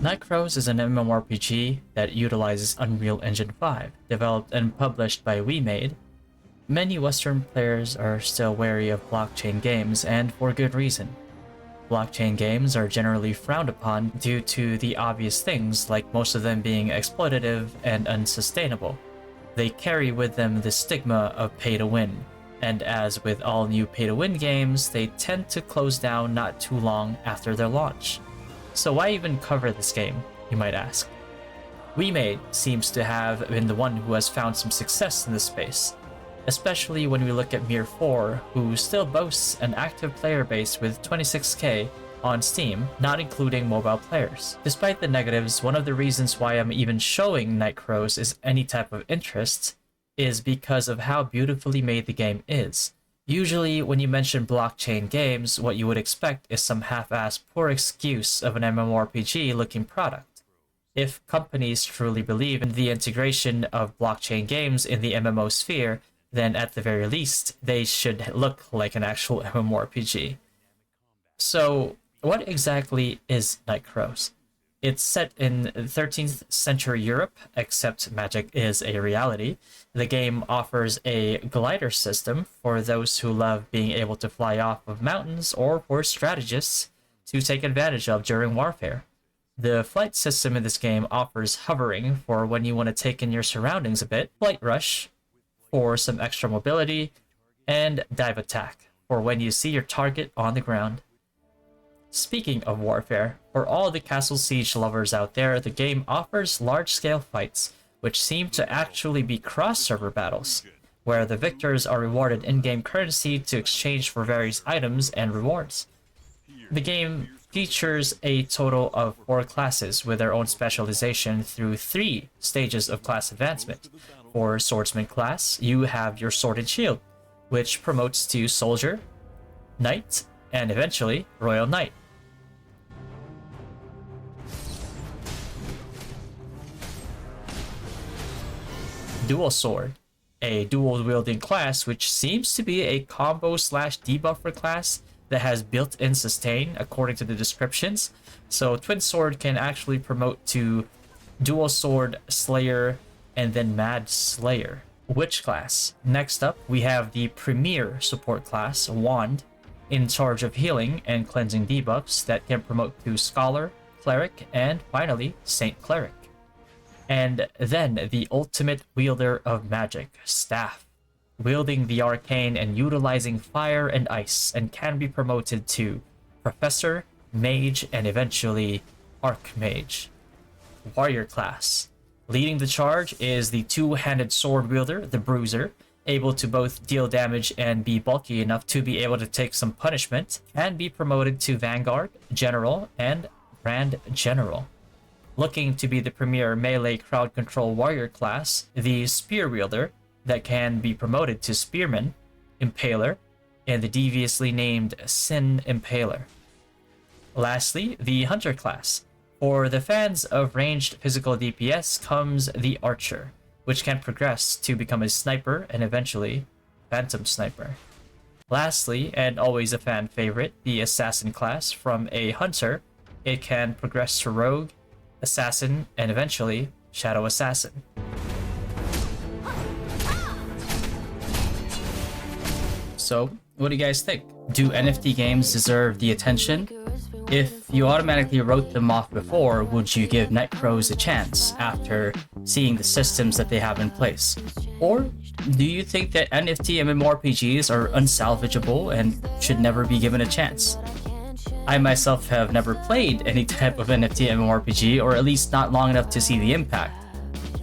Nightcrows is an MMORPG that utilizes Unreal Engine 5, developed and published by WeMade. Many Western players are still wary of blockchain games, and for good reason. Blockchain games are generally frowned upon due to the obvious things, like most of them being exploitative and unsustainable. They carry with them the stigma of pay to win, and as with all new pay to win games, they tend to close down not too long after their launch. So why even cover this game, you might ask? WeMade seems to have been the one who has found some success in this space, especially when we look at Mir 4, who still boasts an active player base with 26k on Steam, not including mobile players. Despite the negatives, one of the reasons why I'm even showing Nightcrows is any type of interest is because of how beautifully made the game is. Usually, when you mention blockchain games, what you would expect is some half-assed poor excuse of an MMORPG looking product. If companies truly believe in the integration of blockchain games in the MMO sphere, then at the very least, they should look like an actual MMORPG. So, what exactly is Nightcrows? It's set in 13th century Europe, except magic is a reality. The game offers a glider system for those who love being able to fly off of mountains, or for strategists to take advantage of during warfare. The flight system in this game offers hovering for when you want to take in your surroundings a bit, flight rush for some extra mobility, and dive attack for when you see your target on the ground. Speaking of warfare, for all the Castle Siege lovers out there, the game offers large-scale fights, which seem to actually be cross-server battles, where the victors are rewarded in-game currency to exchange for various items and rewards. The game features a total of 4 classes with their own specialization through 3 stages of class advancement. For Swordsman class, you have your Sword and Shield, which promotes to Soldier, Knight, and eventually Royal Knight. Dual Sword, a dual-wielding class which seems to be a combo/debuffer class that has built-in sustain according to the descriptions. So Twin Sword can actually promote to Dual Sword Slayer and then Mad Slayer. Witch class. Next up, we have the premier support class, Wand, in charge of healing and cleansing debuffs that can promote to Scholar, Cleric, and finally, Saint Cleric. And then the ultimate wielder of magic, Staff, wielding the arcane and utilizing fire and ice, and can be promoted to Professor, Mage, and eventually Archmage. Warrior class. Leading the charge is the two-handed sword wielder, the Bruiser, able to both deal damage and be bulky enough to be able to take some punishment, and be promoted to Vanguard, General, and Grand General. Looking to be the premier melee crowd control warrior class, the Spear wielder, that can be promoted to Spearman, Impaler, and the deviously named Sin Impaler. Lastly, the Hunter class. For the fans of ranged physical DPS comes the Archer, which can progress to become a Sniper and eventually Phantom Sniper. Lastly, and always a fan favorite, the Assassin class. From a Hunter, it can progress to Rogue, Assassin, and eventually Shadow Assassin. So, what do you guys think? Do NFT games deserve the attention? If you automatically wrote them off before, would you give Nightcrows a chance after seeing the systems that they have in place? Or do you think that NFT MMORPGs are unsalvageable and should never be given a chance? I myself have never played any type of NFT MMORPG, or at least not long enough to see the impact.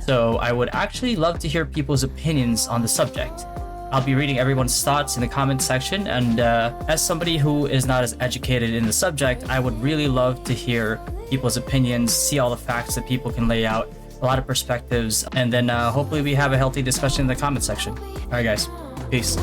So I would actually love to hear people's opinions on the subject. I'll be reading everyone's thoughts in the comment section, and as somebody who is not as educated in the subject, I would really love to hear people's opinions, see all the facts that people can lay out, a lot of perspectives, and then hopefully we have a healthy discussion in the comment section. Alright guys, peace.